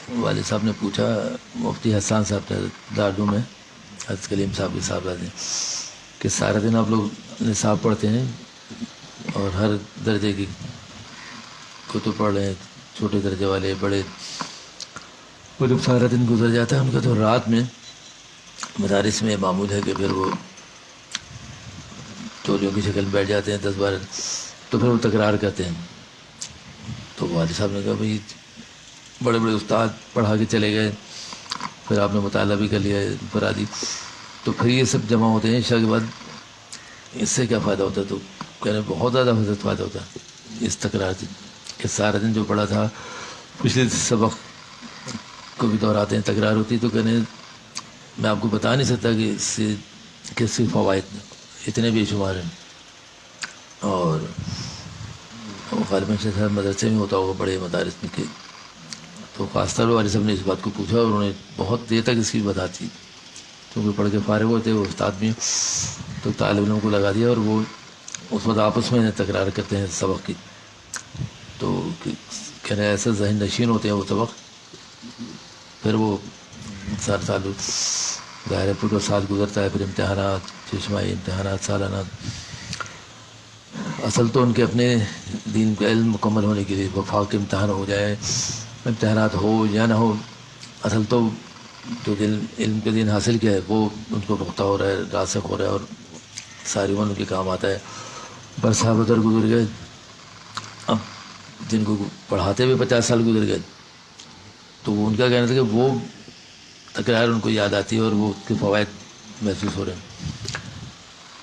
والد صاحب نے پوچھا مفتی حسان صاحب دارالعلوم میں حضرت کلیم صاحب کے صاحبزادے کہ سارے دن آپ لوگ نصاب پڑھتے ہیں اور ہر درجے کی کتب پڑھ رہے ہیں، چھوٹے درجے والے بڑے، وہ جب سارا دن گزر جاتا ہے ان کا تو رات میں مدارس میں معمول ہے کہ پھر وہ چولیوں کی شکل میں بیٹھ جاتے ہیں 10-12، تو پھر وہ تکرار کرتے ہیں. تو والد صاحب نے کہا بھائی بڑے بڑے استاد پڑھا کے چلے گئے، پھر آپ نے مطالعہ بھی کر لیا فرادی، تو پھر یہ سب جمع ہوتے ہیں عشاء کے بعد، اس سے کیا فائدہ ہوتا ہے؟ تو کہنے بہت زیادہ فائدہ ہوتا ہے اس تکرار سے، کہ سارا دن جو پڑھا تھا پچھلے سبق کو بھی دہراتے ہیں، تکرار ہوتی. تو کہنے میں آپ کو بتا نہیں سکتا کہ اس سے کس کے فوائد اتنے بے شمار ہیں. اور غالباً شاید مدرسے میں ہوتا ہوگا بڑے مدارس میں کہ، تو خاص طور پر والد صاحب نے اس بات کو پوچھا اور انہوں نے بہت دیر تک اس کی بتاتی، کیونکہ پڑھ کے فارغ ہوتے وہ استاد بھی، تو طالب علموں کو لگا دیا اور وہ اس وقت آپس میں تکرار کرتے ہیں سبق کی. تو کہنا ایسا ذہن نشین ہوتے ہیں وہ سبق، پھر وہ سال ظاہر ہے پورا سال گزرتا ہے، پھر امتحانات، چشمائی امتحانات سالانہ. اصل تو ان کے اپنے دین کا علم مکمل ہونے کے لیے وفاق کے امتحان ہو جائے، امتحانات ہو یا نہ ہو، اصل تو جو علم کے دین حاصل کیا ہے وہ ان کو پختہ ہو رہا ہے، راسخ ہو رہا ہے اور ساری عمر ان کے کام آتا ہے. پر صاحب ادھر گزر گئے، اب جن کو پڑھاتے ہوئے 50 سال گزر گئے، تو ان کا کہنا تھا کہ وہ تکرار ان کو یاد آتی ہے اور وہ اس کے فوائد محسوس ہو رہے ہیں.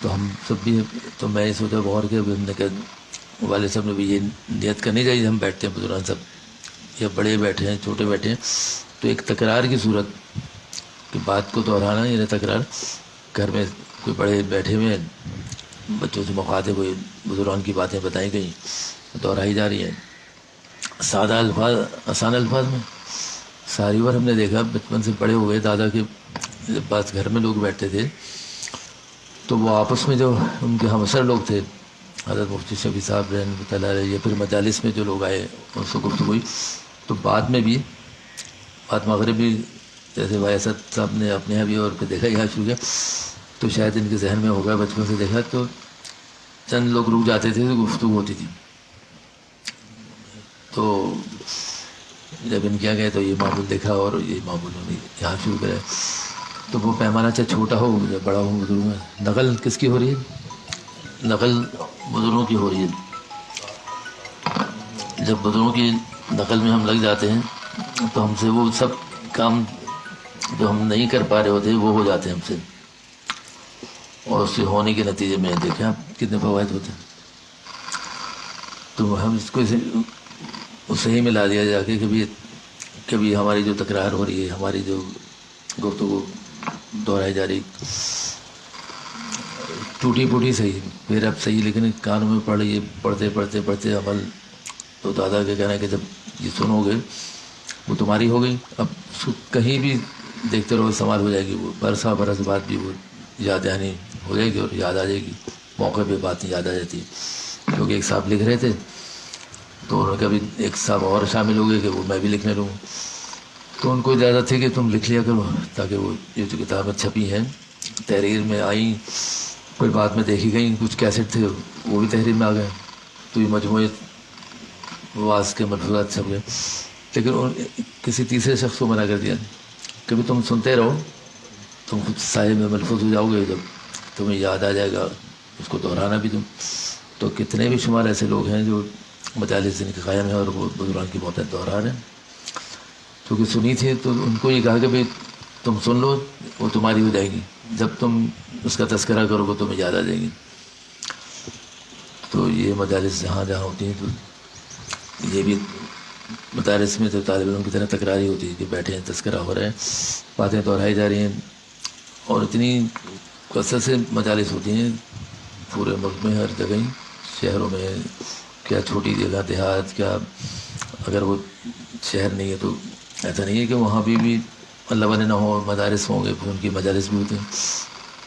تو ہم سب بھی، تو میں یہ سوچا غور کہ ہم نے کہا والد صاحب نے بھی یہ نیت کرنی چاہیے. ہم بیٹھتے ہیں بزرگان سب یا بڑے بیٹھے ہیں چھوٹے بیٹھے ہیں، تو ایک تکرار کی صورت کہ بات کو دہرانا، یعنی تکرار. گھر میں کوئی بڑے بیٹھے ہوئے ہیں، بچوں سے مخاطب ہوئے، بزرگان کی باتیں بتائی گئیں، دہرائی جا رہی ہیں سادہ الفاظ، آسان الفاظ میں. ساری بار ہم نے دیکھا بچپن سے بڑے ہوئے دادا کے پاس گھر میں لوگ بیٹھتے تھے، تو وہ آپس میں جو ان کے ہمسر لوگ تھے، حضرت مفتی شفیع صاحب رحمۃ اللہ علیہ، یا پھر مجالس میں جو لوگ آئے ان سے گفتگو ہوئی، تو بعد میں بھی بات مغرب بھی، جیسے بھائی اسد صاحب نے اپنے یہاں بھی اور پھر دیکھا یہاں شروع کیا، تو شاید ان کے ذہن میں ہوگا بچپن سے دیکھا، تو چند لوگ رک جاتے تھے تو گفتگو ہوتی تھی. تو جب ان کیا گئے تو یہ معمول دیکھا اور یہ معمول ہونے یہاں شروع کرے. تو وہ پیمانہ چاہے چھوٹا ہو یا بڑا ہو بزرگوں میں، نقل کس کی ہو رہی ہے؟ نقل بزرگوں کی ہو رہی ہے. جب بزرگوں کی نقل میں ہم لگ جاتے ہیں تو ہم سے وہ سب کام جو ہم نہیں کر پا رہے ہوتے وہ ہو جاتے ہیں ہم سے، اور اس سے ہونے کے نتیجے میں دیکھیں آپ کتنے فوائد ہوتے ہیں. تو ہم اس کو اسے ہی ملا دیا جا کے کبھی ہماری جو تکرار ہو رہی ہے، ہماری جو گفتگو دہرائی جا رہی ٹوٹی پھوٹی صحیح، پھر اب صحیح، لیکن کانوں میں پڑ رہی ہے، پڑھتے پڑھتے پڑھتے عمل. تو دادا کا کہنا ہے کہ جب یہ سنو گے وہ تمہاری ہو گئی، اب اس کو کہیں بھی دیکھتے رہو استعمال ہو جائے گی، وہ برسا برس بعد بھی وہ یاد دہانی ہو جائے گی اور یاد آ جائے گی، موقع پہ بات یاد آ جاتی ہے. کیونکہ ایک صاحب لکھ رہے تھے تو انہوں نے کبھی ایک صاحب اور شامل ہو گئے کہ وہ میں بھی لکھنے لوں، تو ان کو اجازت تھی کہ تم لکھ لیا کرو، تاکہ وہ یہ جو کتابیں چھپی ہیں تحریر میں آئیں، پھر بعد میں دیکھی گئیں، کچھ کیسٹ تھے وہ بھی تحریر میں آ گئے، تو یہ مجموعے واز کے ملفوظات چھپ گئے. لیکن کسی تیسرے شخص کو منع کر دیا کبھی تم سنتے رہو، تم خود صاحب میں ملفوظ ہو جاؤ گے، جب تمہیں یاد آ جائے گا اس کو دہرانا بھی تم. تو کتنے بھی شمار ایسے لوگ ہیں جو مجالس جن کے قائم ہیں اور وہ بزرگان کی باتیں دہرا رہے ہیں، کیونکہ سنی تھی تو ان کو یہ کہا کہ بھائی تم سن لو، وہ تمہاری ہو جائے گی، جب تم اس کا تذکرہ کرو گے تمہیں یاد آ جائے گی. تو یہ مجالس جہاں جہاں ہوتی ہیں، تو یہ بھی مدارس میں تو طالب علم کی طرح تکراری ہوتی ہے کہ بیٹھے ہیں، تذکرہ ہو رہے ہیں، باتیں دہرائی جا رہی ہیں، اور اتنی کثرت سے مجالس ہوتی ہیں پورے ملک میں، ہر جگہ، شہروں میں، کیا چھوٹی جگہ دیہات، کیا اگر وہ شہر نہیں ہے تو ایسا نہیں ہے کہ وہاں بھی اللہ والے نہ ہو، مدارس ہوں گے پھر ان کی مجالس بھی ہوتے ہیں.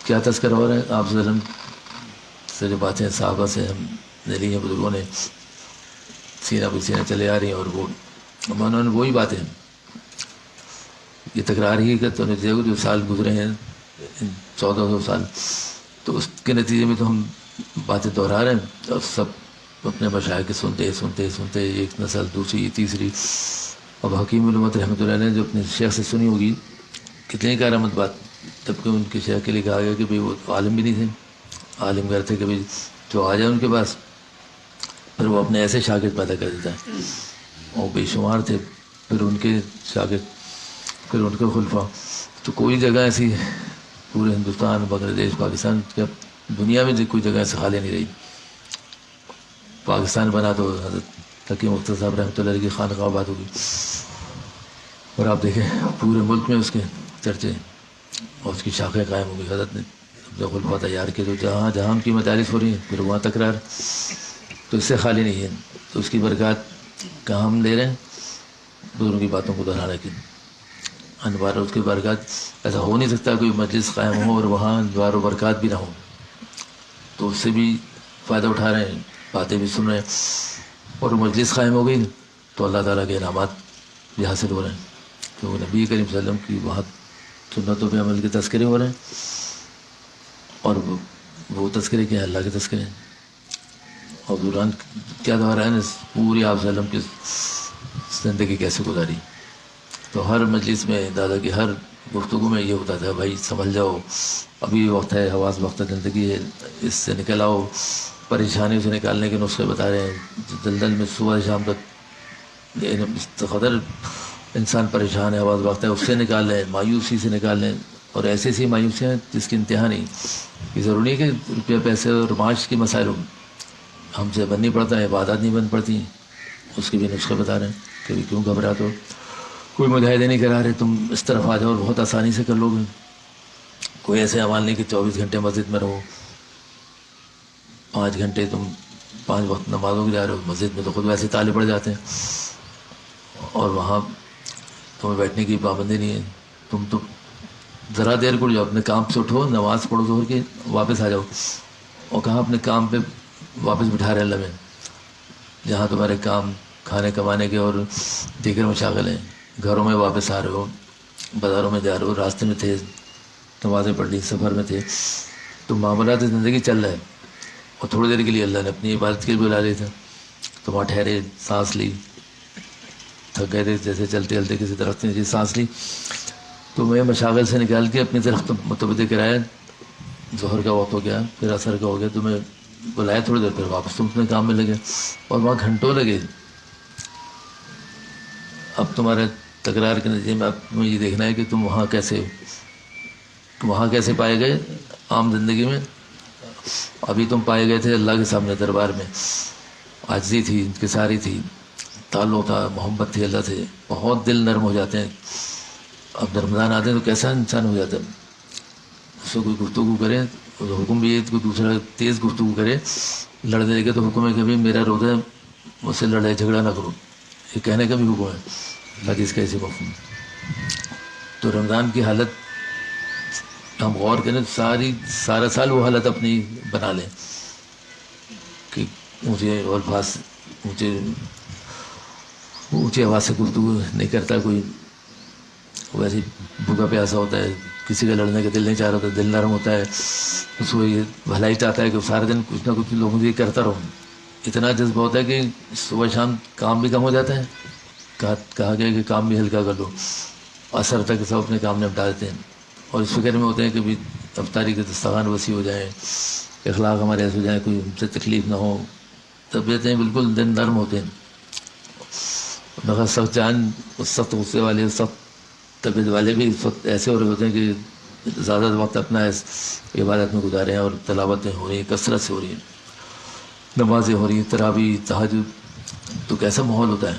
کیا تذکرہ ہو رہا ہے؟ آپ صلی اللہ علیہ وسلم سے جو باتیں صحابہ سے ہم نے لی ہیں، بزرگوں نے سینہ بہ سینہ چلے آ رہی ہیں، اور وہ انہوں نے وہی باتیں یہ تکرار ہی کا تو نتیجہ جو سال گزرے ہیں 1400 سال، تو اس کے نتیجے میں تو ہم باتیں دہرا رہے ہیں اور سب اپنے مشائخ کے سنتے ایک نسل دوسری تیسری. اب حکیم الامت رحمۃ اللہ علیہ نے جو اپنے شیخ سے سنی ہوگی کتنی کارآمد بات، جبکہ ان کے شیخ کے لیے کہا گیا کہ بھئی وہ عالم بھی نہیں تھے، عالم گر تھے کہ بھئی جو آ جائے ان کے پاس پھر وہ اپنے ایسے شاگرد پیدا کر دیتا ہے، اور بے شمار تھے پھر ان کے شاگرد، پھر ان کے خلفاء. تو کوئی جگہ ایسی پورے ہندوستان بنگلہ دیش پاکستان کیا دنیا میں کوئی جگہ ایسے خالی نہیں رہی. پاکستان بنا تو حضرت تقی مختار صاحب رحمۃ اللہ علیہ کی خانقاہ آباد ہوگی، اور آپ دیکھیں پورے ملک میں اس کے چرچے اور اس کی شاخیں قائم ہوگی. حضرت نے اپنے خلفاء تیار کیے، تو جہاں جہاں ان کی مدارس ہو رہی ہیں پھر وہاں تکرار، تو اس سے خالی نہیں ہے. تو اس کی برکات کہاں ہم لے رہے ہیں؟ دونوں کی باتوں کو دہرانے کی انوار، اس کی برکات ایسا ہو نہیں سکتا کوئی مجلس قائم ہو اور وہاں انوار و برکات بھی نہ ہو. تو اس سے بھی فائدہ اٹھا رہے ہیں، باتیں بھی سن رہے ہیں، اور مجلس قائم ہو گئی تو اللہ تعالیٰ کے انعامات بھی حاصل ہو رہے ہیں. تو نبی کریم صلی اللہ علیہ وسلم کی وہاں سنتوں پہ عمل کے تذکرے ہو رہے ہیں، اور وہ تذکرے کیا ہیں؟ اللہ کے تذکرے ہیں. اور دوران کیا دورہ ہے نا پوری آپ صلی اللہ علیہ وسلم کی زندگی کیسے گزاری. تو ہر مجلس میں دادا کی ہر گفتگو میں یہ ہوتا تھا بھائی سنبھل جاؤ، ابھی وقت ہے، حواس وقت زندگی ہے، اس سے نکل آؤ. پریشانی سے نکالنے کے نسخے بتا رہے ہیں، دلدل میں صبح شام تک قدر انسان پریشان ہے، حواس وقت ہے، اس سے نکال لیں، مایوسی سے نکال لیں. اور ایسی ایسی مایوسیاں جس کی انتہا نہیں. یہ ضروری ہے کہ روپیہ پیسے اور معاش کے مسائل ہم سے بن نہیں پڑتا ہے، عبادات نہیں بن پڑتی ہیں، اس کے بھی نسخے بتا رہے ہیں. کبھی کیوں گھبراتے ہو، کوئی مجاہدے نہیں کرا رہے، تم اس طرف آ جاؤ اور بہت آسانی سے کر لو گے. کوئی ایسے عمال نہیں کہ 24 گھنٹے مسجد میں رہو، 5 گھنٹے تم 5 وقت نمازوں کے جا رہے ہو، مسجد میں تو خود ویسے تالے پڑ جاتے ہیں، اور وہاں تمہیں بیٹھنے کی پابندی نہیں ہے. تم تو ذرا دیر کو جاؤ، اپنے کام سے اٹھو، نماز پڑھو ظہر کی، واپس آ جاؤ. اور کہاں اپنے کام پہ واپس بٹھا رہے اللہ میں، جہاں تمہارے کام کھانے کمانے کے اور دیگر مشاغل ہیں. گھروں میں واپس آ رہے ہو، بازاروں میں جا رہے ہو، راستے میں تھے، نمازیں پڑھ لی، سفر میں تھے، تو معاملات زندگی چل رہا ہے. اور تھوڑی دیر کے لیے اللہ نے اپنی عبادت کے لیے بلا لیا تھا، تو وہاں ٹھہرے، سانس لی، تھک گئے تھے جیسے چلتے چلتے کسی درخت نے سانس لی، تو میں مشاغل سے نکال کے اپنی طرف متوجہ کرایا. ظہر کا وقت ہو گیا، پھر عصر کا ہو گیا، تو میں بلایا تھوڑی دیر، پھر واپس تم اپنے کام میں لگے، اور وہاں گھنٹوں لگے. اب تمہارے تکرار کے نتیجے میں اب تمہیں یہ دیکھنا ہے کہ تم وہاں کیسے پائے گئے عام زندگی میں. ابھی تم پائے گئے تھے اللہ کے سامنے دربار میں، عاجزی تھی، انکساری تھی، تعلق تھا، محبت تھی اللہ سے، بہت دل نرم ہو جاتے ہیں. اب رمضان آتے ہیں تو کیسا انسان ہو جاتا ہے، اس سے کوئی گفتگو کرے تو حکم بھی ہے، کوئی دوسرا تیز گفتگو کرے، لڑنے لگے تو حکم ہے کہ بھائی میرا روزہ ہے، مجھ سے لڑائی جھگڑا نہ کرو، یہ کہنے کا بھی حکم ہے حدیث کا ایسے مفہوم. تو رمضان کی حالت ہم غور کریں، سارا سال وہ حالت اپنی بنا لیں کہ مجھے الفاظ اونچی آواز سے گفتگو نہیں کرتا، کوئی ویسے بھوکا پیاسا ہوتا ہے، کسی کا لڑنے کا دل نہیں چاہ رہا ہوتا، دل نرم ہوتا ہے، اس کو یہ بھلائی چاہتا ہے کہ سارا دن کچھ نہ کچھ لوگوں سے کرتا رہوں. اتنا جذبہ ہوتا ہے کہ صبح شام کام بھی کم ہو جاتا ہے، کہا گیا کہ کام بھی ہلکا کر لو، عصر تک سب اپنے کام نپٹا دیتے ہیں، اور اس فکر میں ہوتے ہیں کہ بھی افطاری کے دسترخوان وسیع ہو جائیں، اخلاق ہمارے ایسے ہو جائیں، کوئی ہم سے تکلیف نہ ہو، طبیعتیں بالکل دن نرم ہوتے ہیں. مگر سخت جان، سخت غصے والے، سخت طبیعت والے بھی اس وقت ایسے ہو رہے ہوتے ہیں کہ زیادہ وقت اپنا اس عبادت میں گزارے ہیں، اور تلاوتیں ہو رہی ہیں، کثرت سے ہو رہی ہیں، نمازیں ہو رہی ہیں، تراویح، تہجد. تو کیسا ماحول ہوتا ہے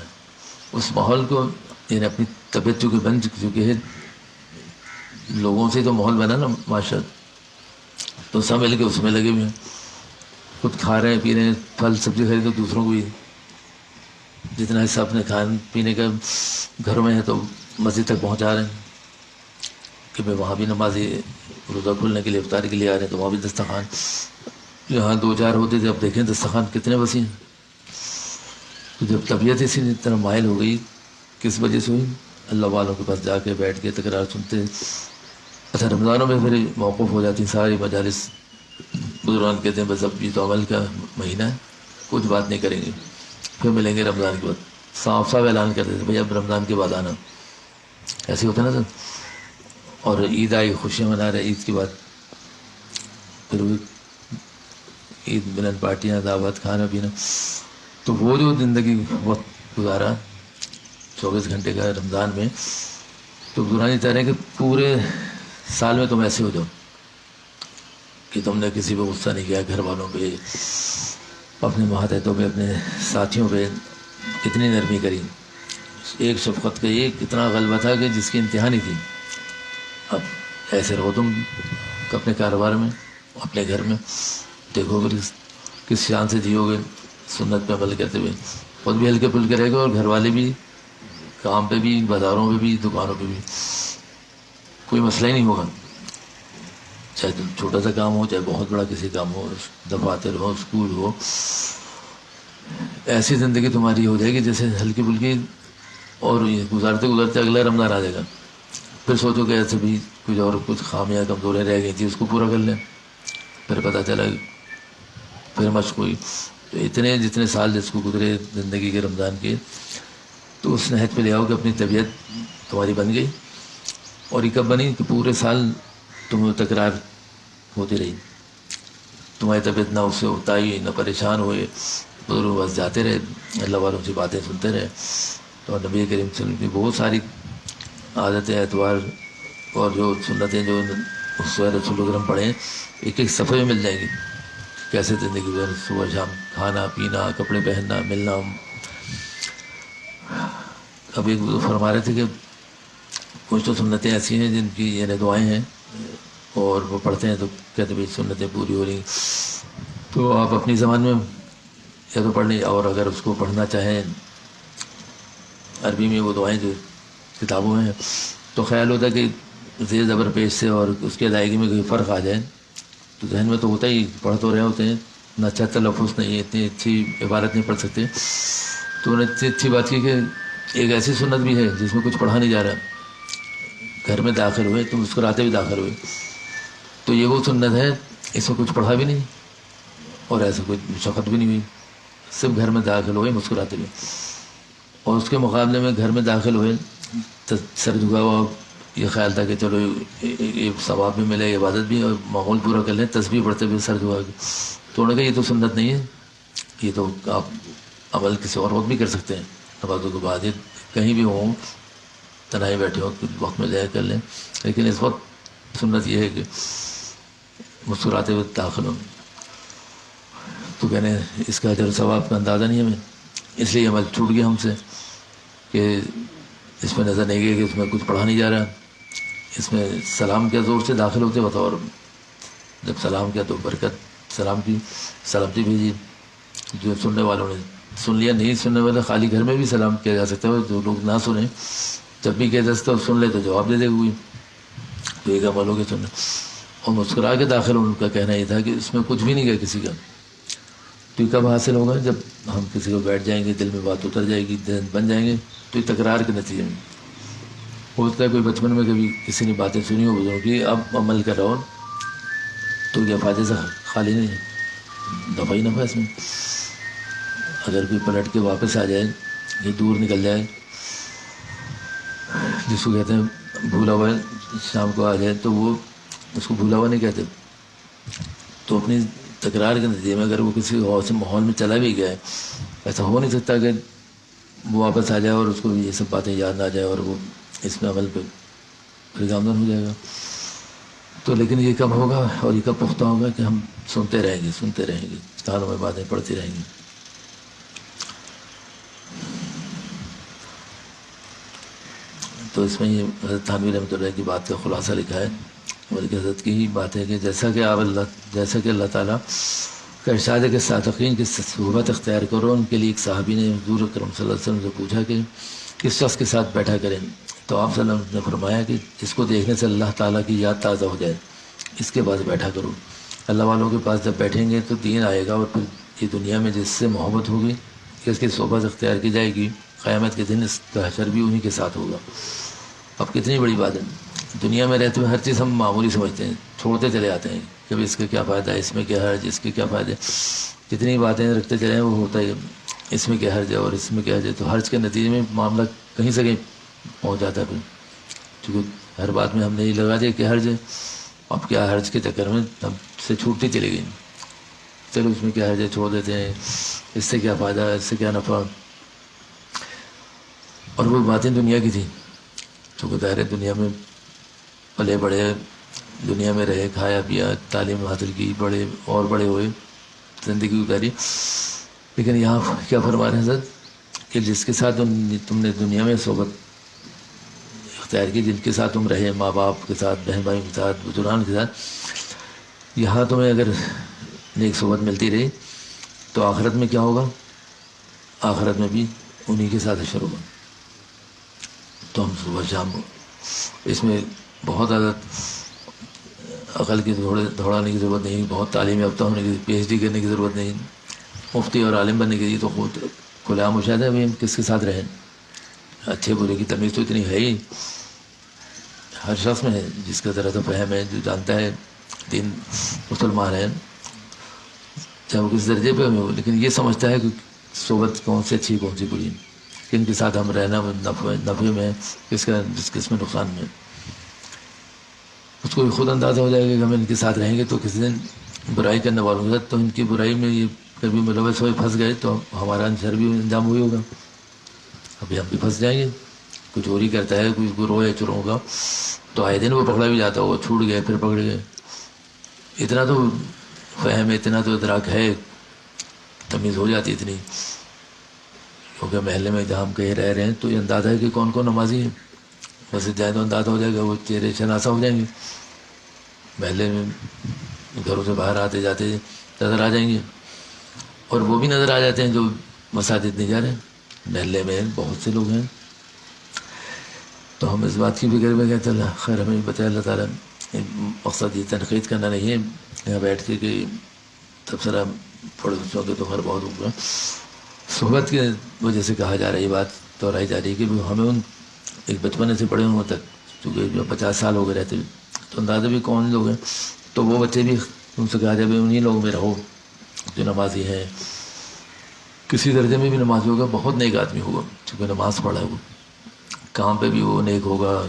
اس ماحول کو، یعنی اپنی طبیعت چونکہ بن چکی ہے، لوگوں سے تو ماحول بنا نا معاشرت، تو سب مل کے اس میں لگے ہوئے ہیں، خود کھا رہے ہیں، پی رہے ہیں، پھل سبزی خرید تو دوسروں کو بھی جتنا حصہ اپنے کھانے پینے کا گھروں میں ہے تو مسجد تک پہنچا رہے ہیں کہ بھائی وہاں بھی نمازی روزہ کھولنے کے لیے افطاری کے لیے آ رہے ہیں، تو وہاں بھی دسترخوان. جہاں 2-4 ہوتے تھے اب دیکھیں دسترخوان کتنے وسیع ہیں. تو جب طبیعت اسی طرح مائل ہو گئی، کس وجہ سے ہوئی؟ اللہ والوں کے پاس جا کے بیٹھ کے تکرار سنتے. اچھا رمضانوں میں پھر موقف ہو جاتی ساری مجالس. بزرگان کہتے ہیں بس اب یہ تو عمل کا مہینہ ہے, کچھ بات نہیں کریں گے, پھر ملیں گے رمضان کے بعد. صاف صاف اعلان کر دیتے بھائی اب رمضان کے بعد آنا. ایسے ہوتا نا سر. اور عید آئی, خوشیاں منا رہے عید کے بعد, پھر وہ عید ملن پارٹیاں, دعوت, کھانا پینا. تو وہ جو زندگی وقت گزارا 24 گھنٹے کا رمضان میں, تو بزرگان چاہ رہے ہیں کہ پورے سال میں تم ایسے ہو جاؤ کہ تم نے کسی پہ غصہ نہیں کیا, گھر والوں پہ, اپنے ماتحتوں پہ, اپنے ساتھیوں پہ کتنی نرمی کری. ایک شفقت کا ایک اتنا غلبہ تھا کہ جس کی انتہا نہیں تھی. اب ایسے رہو تم اپنے کاروبار میں, اپنے گھر میں, دیکھو گے کس شان سے جیو گے سنت پہ عمل کرتے ہوئے. خود بھی ہلکے پھلکے رہے گا اور گھر والے بھی, کام پہ بھی, بازاروں پہ بھی, دکانوں پہ بھی کوئی مسئلہ ہی نہیں ہوگا. چاہے چھوٹا سا کام ہو چاہے بہت بڑا کسی کام ہو, دفاتر ہو, اسکول ہو, ایسی زندگی تمہاری ہو جائے گی جیسے ہلکی پھلکی. اور یہ گزارتے گزارتے اگلا رمضان آ جائے گا, پھر سوچو کہ ایسے بھی کچھ اور کچھ خامیاں کمزوریاں رہ گئی تھیں اس کو پورا کر لیں. پھر پتہ چلا پھر مشق ہوئی. تو اتنے جتنے سال جس کو گزرے زندگی کے رمضان کے, تو اس نہج پہ لے آؤ کہ اپنی طبیعت تمہاری بن گئی. اور یہ کب بنی کہ پورے سال تم تکرار ہوتی رہی, تمہاری طبیعت نہ اس سے اتائی نہ پریشان ہوئے, بزرگ بس جاتے رہے, اللہ والوں سے باتیں سنتے رہے. تو نبی کریم صلی اللہ علیہ وسلم کی بہت ساری عادتیں, اعتبار اور جو سنتیں جو اس رسول اکرم پڑھیں ایک ایک صفحے میں مل جائیں گی. کیسے زندگی گزر, صبح شام, کھانا پینا, کپڑے پہننا, ملنا. اب ایک فرما رہے تھے کہ کچھ تو سنتیں ایسی ہیں جن کی یعنی دعائیں ہیں اور وہ پڑھتے ہیں تو کہتے بھائی سنتیں پوری ہو رہی. تو آپ اپنی زبان میں یا تو پڑھ لیں, اور اگر اس کو پڑھنا چاہیں عربی میں وہ دعائیں جو کتابوں میں ہیں, تو خیال ہوتا ہے کہ زیر زبر پیش سے اور اس کی ادائیگی میں کوئی فرق آ جائے. تو ذہن میں تو ہوتا ہی, پڑھ تو رہے ہوتے ہیں, نہ اچھا تلفظ نہیں, اتنی اچھی عبارت نہیں پڑھ سکتے. تو انہوں نے اتنی اچھی بات کی کہ ایک ایسی سنت بھی ہے جس میں کچھ پڑھا نہیں جا رہا, گھر میں داخل ہوئے تو مسکراتے بھی داخل ہوئے. تو یہ وہ سنت ہے اس میں کچھ پڑھا بھی نہیں اور ایسا کوئی مشقت بھی نہیں ہوئی, صرف گھر میں داخل ہوئے مسکراتے ہوئے. اور اس کے مقابلے میں گھر میں داخل ہوئے تو سر جھکا ہوا, یہ خیال تھا کہ چلو یہ ثواب بھی ملے, عبادت بھی, اور ماحول پورا کر لیں, تسبیح پڑھتے ہوئے سر جھکا کے. تو انہوں نے کہا یہ تو سنت نہیں ہے, یہ تو آپ عمل کسی اور وقت بھی کر سکتے ہیں نمازوں کے بعد, کہیں بھی ہوں تنہائی بیٹھے ہو وقت میں جائے کر لیں, لیکن اس وقت سنت یہ ہے کہ مسکراتے ہوئے داخل ہوں. تو کہنے اس کا اجر ثواب کا اندازہ نہیں ہمیں, اس لیے عمل چھوٹ گیا ہم سے کہ اس میں نظر نہیں گیا کہ اس میں کچھ پڑھا نہیں جا رہا. اس میں سلام کے زور سے داخل ہوتے بطور, جب سلام کیا تو برکت سلام کی سلامتی بھیجی. جو سننے والوں نے سن لیا, نہیں سننے والے خالی گھر میں بھی سلام کیا جا سکتا ہے, جو لوگ نہ سنیں جب بھی کیا جا سکتا ہے سن لے تو جواب دے دے ہوئی. تو ایک عمل ہو کے سننا اور مسکرا کے داخل. ان کا کہنا یہ تھا کہ اس میں کچھ بھی نہیں گیا کسی کا. تو یہ کب حاصل ہوگا جب ہم کسی کو بیٹھ جائیں گے, دل میں بات اتر جائے گی, ذہن بن جائیں گے. تو یہ تکرار کے نتیجے میں ہوتا ہے. کوئی بچپن میں کبھی کسی نے باتیں سنی ہو بزرگوں کی, اب عمل کر رہا ہو تو یہ فائدے سے خالی نہیں ہے, دفعہ ہی نفع اس میں. اگر کوئی پلٹ کے واپس آ جائے, یہ دور نکل جائے, جس کو کہتے ہیں بھولا ہوا شام کو آ جائے, تو وہ اس کو بھولا ہوا نہیں کہتے. تو اپنی تکرار کے نتیجے میں اگر وہ کسی اور سے ماحول میں چلا بھی گیا ہے, ایسا ہو نہیں سکتا کہ وہ واپس آ جائے اور اس کو یہ سب باتیں یاد نہ آ جائے اور وہ اس میں عمل پہ پھر گامزن ہو جائے گا. تو لیکن یہ کب ہوگا اور یہ کب پختہ ہوگا کہ ہم سنتے رہیں گے, کانوں میں باتیں پڑتی رہیں گی. تو اس میں یہ حضرت تھانوی رحمۃ اللہ کی بات کا خلاصہ لکھا ہے, بلکہ حضرت کی ہی بات ہے کہ جیسا کہ اللہ تعالیٰ کا ارشاد ہے کہ صادقین کی صحبت اختیار کرو. ان کے لیے ایک صحابی نے حضور اکرم صلی اللہ علیہ وسلم سے پوچھا کہ کس شخص کے ساتھ بیٹھا کریں, تو آپ صلی اللہ علیہ وسلم نے فرمایا کہ جس کو دیکھنے سے اللہ تعالیٰ کی یاد تازہ ہو جائے اس کے پاس بیٹھا کرو. اللہ والوں کے پاس جب بیٹھیں گے تو دین آئے گا, اور پھر یہ دنیا میں جس سے محبت ہوگی کہ اس کی صحبت اختیار کی جائے گی قیامت کے دن اس کا حشر بھی انہی کے ساتھ ہوگا. اب کتنی بڑی بات ہے. دنیا میں رہتے ہوئے ہر چیز ہم معمولی سمجھتے ہیں, چھوڑتے چلے آتے ہیں. کبھی اس کا کیا فائدہ ہے, اس میں کیا حرج, اس کے کیا فائدے, جتنی باتیں رکھتے چلے ہیں وہ ہوتا ہے اس میں کیا حرج ہے اور اس میں کیا حرج ہے. تو حرج کے نتیجے میں معاملہ کہیں سے کہیں پہنچ جاتا ہے پھر, کیونکہ ہر بات میں ہم نے یہ لگا دیا کہ حرج ہے. اب کیا حرج کے چکر میں ہم سے چھوٹتی چلی گئی. چلو اس میں کیا حرج ہے, چھوڑ دیتے ہیں, اس سے کیا فائدہ ہے, اس سے کیا نفع. اور وہ باتیں دنیا کی تھیں, تو ظاہر ہے دنیا میں پلے بڑے, دنیا میں رہے, کھایا پیا, تعلیم حاصل کی, بڑے اور بڑے ہوئے, زندگی گزاری. لیکن یہاں کیا فرما رہے ہیں حضرت کہ جس کے ساتھ تم نے دنیا میں صحبت اختیار کی, جن کے ساتھ تم رہے, ماں باپ کے ساتھ, بہن بھائی کے ساتھ, بزرگان کے ساتھ, یہاں تمہیں اگر نیک صحبت ملتی رہی تو آخرت میں کیا ہوگا, آخرت میں بھی انہی کے ساتھ حشر ہوگا. تو ہم صبح شام اس میں بہت زیادہ عقل کی دوڑانے کی ضرورت نہیں, بہت تعلیم یافتہ ہونے کی, پی ایچ ڈی کرنے کی ضرورت نہیں, مفتی اور عالم بننے کے لیے تو خود کھلا عام مشاہدہ ہے. ابھی ہم کس کے ساتھ رہیں, اچھے برے کی تمیز تو اتنی ہے ہی ہر شخص میں ہے, جس کا ذرا تو فہم ہے, جو جانتا ہے دین مسلمان ہے, چاہے وہ کس درجے پہ ہو, لیکن یہ سمجھتا ہے کہ صحبت کون سی اچھی کون سی بری, کن کے ساتھ ہم رہنا نفع میں, کس میں نقصان میں. اس کو خود اندازہ ہو جائے گا کہ ہم ان کے ساتھ رہیں گے تو کسی دن برائی کرنے والوں کے ساتھ, تو ان کی برائی میں یہ کبھی ملوث ہوئے پھنس گئے تو ہمارا انصر بھی انجام ہوئی ہوگا. ابھی ہم بھی پھنس جائیں گے. کوئی چوری کرتا ہے, کوئی گروہ ہے چوروں کا, تو آئے دن وہ پکڑا بھی جاتا ہوگا, چھوٹ گئے پھر پکڑ گئے. اتنا تو فہم, اتنا تو ادراک ہے, تمیز ہو جاتی اتنی, کیونکہ محلے میں جہاں ہم کہیں رہ رہے ہیں تو یہ اندازہ ہے کہ کون کون نمازی ہے. مسجد جائیں تو اندازہ ہو جائے گا, وہ چہرے شناسا ہو جائیں گے, محلے میں گھروں سے باہر آتے جاتے نظر آ جائیں گے. اور وہ بھی نظر آ جاتے ہیں جو مساجد نہیں جا رہے ہیں. محلے میں بہت سے لوگ ہیں, تو ہم اس بات کی فکر میں کہتے اللہ خیر ہمیں بتایا اللہ تعالیٰ. مقصد یہ تنقید کرنا نہیں ہے یہاں بیٹھ کے کہ تبصرہ پڑوسیوں کے تو خیر بہت ہوگا. صحبت کی وجہ سے کہا جا رہا ہے, یہ بات دہرائی جا رہی ہے کہ ہمیں ان ایک بچپنے سے بڑے عمر تک, چونکہ جو 50 سال ہو گئے رہتے تو اندازہ بھی کون لوگ ہیں, تو وہ بچے بھی ان سے کہا جائے انہیں لوگوں میں رہو جو نمازی ہیں. کسی درجے میں بھی نمازی ہوگا, بہت نیک آدمی ہوگا, چونکہ نماز پڑھا ہے وہ, کام پہ بھی وہ نیک ہوگا,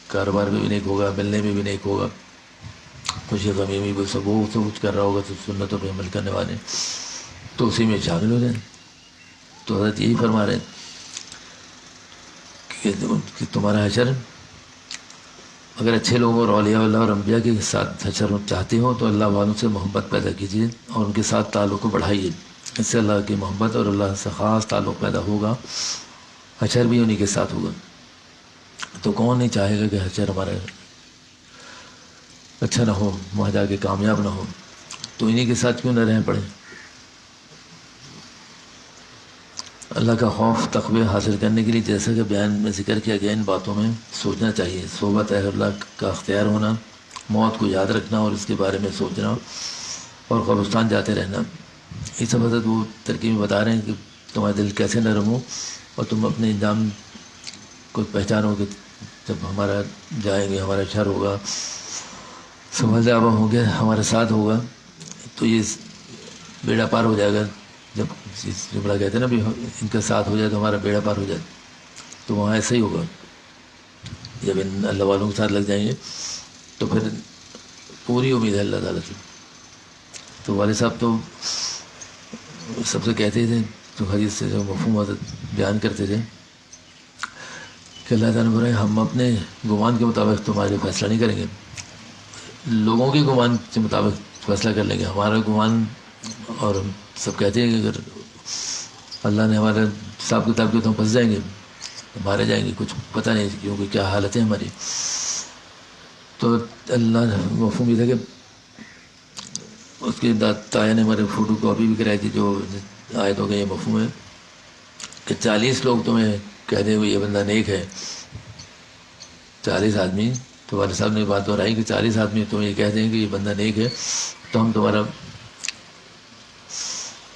کاروبار میں بھی نیک ہوگا, ملنے میں بھی نیک ہوگا, خوشی غمی میں بھی سب وہ کچھ کر رہا ہوگا, تو سنتوں پہ عمل کرنے والے تو اسی میں شامل ہو جائیں. تو حضرت یہی فرما رہے کہ تمہارا حشر اگر اچھے لوگوں اور اولیاء اللہ اور انبیاء کے ساتھ حشر چاہتے ہو تو اللہ والوں سے محبت پیدا کیجیے اور ان کے ساتھ تعلق کو بڑھائیے. اس سے اللہ کی محبت اور اللہ سے خاص تعلق پیدا ہوگا, حشر بھی انہی کے ساتھ ہوگا. تو کون نہیں چاہے گا کہ حشر ہمارا اچھا نہ ہو, وہاں جا کے کامیاب نہ ہو, تو انہی کے ساتھ کیوں نہ رہیں پڑے. اللہ کا خوف تقوی حاصل کرنے کے لیے جیسا کہ بیان میں ذکر کیا گیا, ان باتوں میں سوچنا چاہیے. صحبت اللہ کا اختیار ہونا, موت کو یاد رکھنا اور اس کے بارے میں سوچنا, اور قبرستان جاتے رہنا, یہ سب حضرت وہ ترکیبیں بتا رہے ہیں کہ تمہارا دل کیسے نرم ہو اور تم اپنے انجام کو پہچانو کہ جب ہمارا جائیں گے, ہمارا شر ہوگا, سنبھل جاوا ہوں گے, ہمارے ساتھ ہوگا, تو یہ بیڑا پار ہو جائے گا. جب جملہ کہتے ہیں نا بھی ان کا ساتھ ہو جائے تو ہمارا بیڑا پار ہو جائے, تو وہاں ایسا ہی ہوگا. جب ان اللہ والوں کے ساتھ لگ جائیں گے تو پھر پوری امید ہے اللہ تعالیٰ سے. تو والد صاحب تو سب سے کہتے تھے, تو حدیث سے جو مفہوم حضرت بیان کرتے تھے کہ اللہ تعالیٰ نے ہم اپنے گمان کے مطابق تمہارے لیے فیصلہ نہیں کریں گے, لوگوں کے گمان کے مطابق فیصلہ کر لیں گے. ہمارا گمان, اور ہم سب کہتے ہیں کہ اگر اللہ نے ہمارا حساب کتاب کیا تو ہم پھنس جائیں گے, مارے جائیں گے, کچھ پتہ نہیں کیونکہ کیا حالت ہے ہماری. تو اللہ نے مفہوم یہ تھا کہ اس کے تایا نے ہمارے فوٹو کاپی بھی کرائی تھی, جو آیت ہو گئی یہ مفہوم ہے کہ 40 لوگ تمہیں کہہ دیں یہ بندہ نیک ہے, 40 آدمی. تو والد صاحب نے بات دہرائی کہ 40 آدمی تمہیں یہ کہہ دیں کہ یہ بندہ نیک ہے, تو ہم تمہارا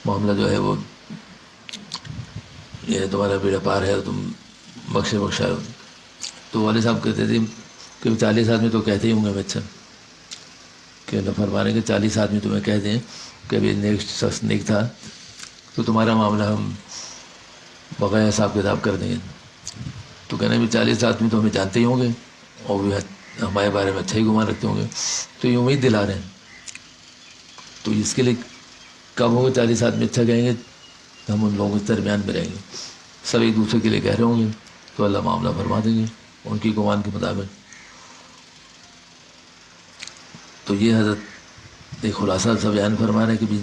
معاملہ جو ہے وہ یہ تمہارا بیڑا پار ہے، تم بخشا. تو والد صاحب کہتے تھے کہ 40 آدمی تو کہتے ہی ہوں گے بچہ، کہ اللہ فرما رہے ہیں کہ 40 آدمی تمہیں کہہ دیں کہ ابھی نیک شخص نیک تھا تو تمہارا معاملہ ہم بغیر حساب کتاب کر دیں گے. تو کہنا بھی 40 آدمی تو ہمیں جانتے ہی ہوں گے اور بھی ہمارے بارے میں اچھا ہی گمان رکھتے ہوں گے، تو یہ امید دلا رہے ہیں. تو اس کے لیے کب ہوگا 40 آدمی اچھا کہیں گے، ہم ان لوگوں کے درمیان میں رہیں گے، سب ایک دوسرے کے لیے کہہ رہے ہوں گے تو اللہ معاملہ فرما دیں گے ان کی گمان کے مطابق. تو یہ حضرت ایک خلاصہ سا بیان فرما رہے ہیں کہ بھی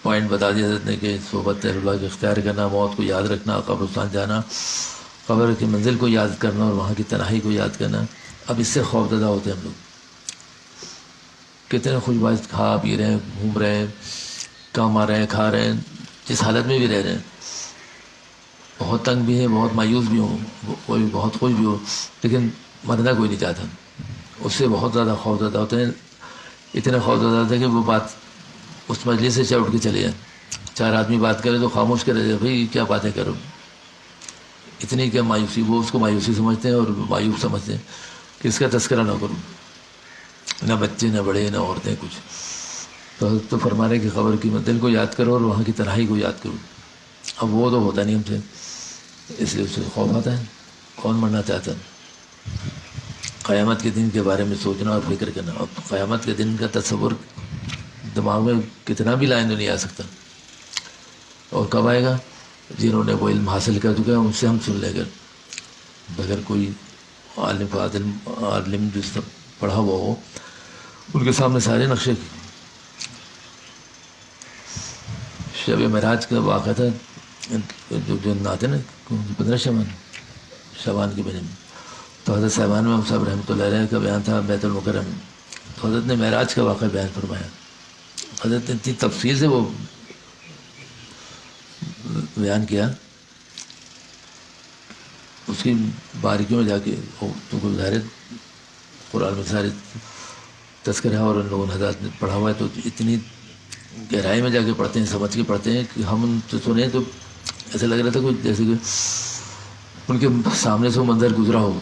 پوائنٹ بتا دیا حضرت نے کہ صحبت اہل اللہ کو اختیار کرنا، موت کو یاد رکھنا، قبرستان جانا، قبر کی منزل کو یاد کرنا اور وہاں کی تنہائی کو یاد کرنا. اب اس سے خوف زدہ ہوتے ہیں ہم لوگ. کتنے خوش باز کھا پی رہے ہیں، گھوم رہے ہیں، کام آ رہے ہیں، کھا رہے ہیں، جس حالت میں بھی رہ رہے ہیں، بہت تنگ بھی ہے، بہت مایوس بھی ہوں، کوئی بہت خوش بھی ہو، لیکن مرنا کوئی نہیں چاہتا. اس سے بہت زیادہ خوف زدہ ہوتے ہیں. اتنے خوف زدہ ہوتے ہیں کہ وہ بات اس مجلس سے اٹھ کے چلے جائیں. 4 آدمی بات کرے تو خاموش کرے جائے، بھائی کیا باتیں کرو. اتنی کیا مایوسی، وہ اس کو مایوسی سمجھتے ہیں اور مایوس سمجھتے ہیں کہ اس کا تذکرہ نہ کروں، نہ بچے نہ بڑے نہ عورتیں کچھ. تو فرما رہے کہ قبر کی منزل کو یاد کرو اور وہاں کی تنہائی کو یاد کرو. اب وہ تو ہوتا نہیں ہم سے، اس لیے اس سے خوف آتا ہے. کون مرنا چاہتا ہے؟ قیامت کے دن کے بارے میں سوچنا اور فکر کرنا. اب قیامت کے دن کا تصور دماغ میں کتنا بھی لائن نہیں آ سکتا. اور کب آئے گا؟ جنہوں نے وہ علم حاصل کر چکا ہے ان سے ہم سن لیں گے. اگر کوئی عالم جس نے پڑھا ہوا ہو، ان کے سامنے سارے نقشے. شب معراج کا واقعہ تھا، جو ناتے نا 15 شعبان کے مہینے میں، تو حضرت صاحبان میں صاحب رحمۃ اللہ علیہ کا بیان تھا بیت المکرم میں. تو حضرت نے معراج کا واقعہ بیان فرمایا. حضرت نے اتنی تفصیل سے وہ بیان کیا، اس کی باریکیوں میں جا کے تو کوئی ظاہر قرآن میں سارے تذکرہ اور ان لوگوں نے حضرت نے پڑھا ہوا ہے تو اتنی گہرائی میں جا کے پڑھتے ہیں، سمجھ کے پڑھتے ہیں کہ ہم ان سے سنیں تو ایسا لگ رہا تھا کہ جیسے کہ ان کے سامنے سے وہ منظر گزرا ہو.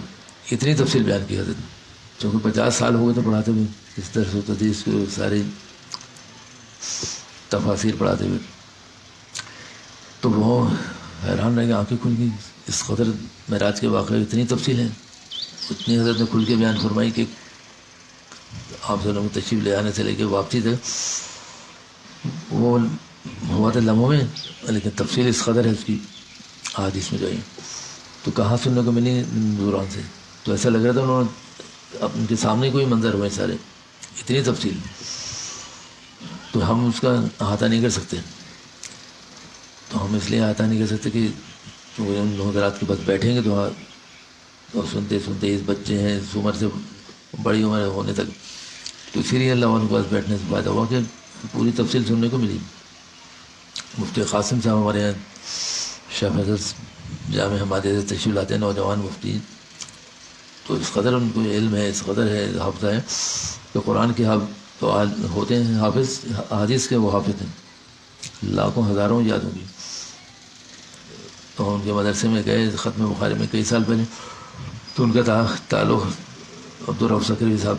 اتنی تفصیل بیان کی حضرت، چونکہ 50 سال ہو گئے تو پڑھاتے ہوئے اس طرح سے تدریس کو سارے تفاصیر پڑھاتے ہوئے. تو وہ حیران رہ گئے، آنکھیں کھل گئی. اس قدر معراج کے واقعے اتنی تفصیل ہے، اتنی حضرت نے کھل کے بیان فرمائی کہ آپ سے لوگوں کو تشریف لے آنے سے لے کے واپسی تک وہ ہوا تھا لمحوں میں، لیکن تفصیل اس قدر ہے اس کی حدیث میں جائیں تو کہاں سننے کو ملی دوران سے. تو ایسا لگ رہا تھا انہوں نے ان کے سامنے کوئی منظر ہوئے سارے، اتنی تفصیل. تو ہم اس کا احاطہ نہیں کر سکتے. تو ہم اس لیے احاطہ نہیں کر سکتے کہ ان لوگ رات کے بعد بیٹھیں گے تو سنتے سنتے اس بچے ہیں اس عمر سے بڑی عمر ہونے تک، تو اسی لیے اللہ عنہ کے پاس بیٹھنے سے فائدہ ہوا کہ پوری تفصیل سننے کو ملی. مفتی قاسم صاحب ہمارے یہاں شیخ حضرت جامع حمادیہ سے تشریف لاتے ہیں، نوجوان مفتی. تو اس قدر ان کو علم ہے، اس قدر ہے حافظہ ہے کہ قرآن کے تو ہوتے ہیں حافظ، حدیث کے وہ حافظ ہیں، لاکھوں ہزاروں یاد ہوں گی. تو ان کے مدرسے میں گئے ختم بخاری میں کئی سال پہلے، تو ان کا تعلق عبدالرؤف سکری صاحب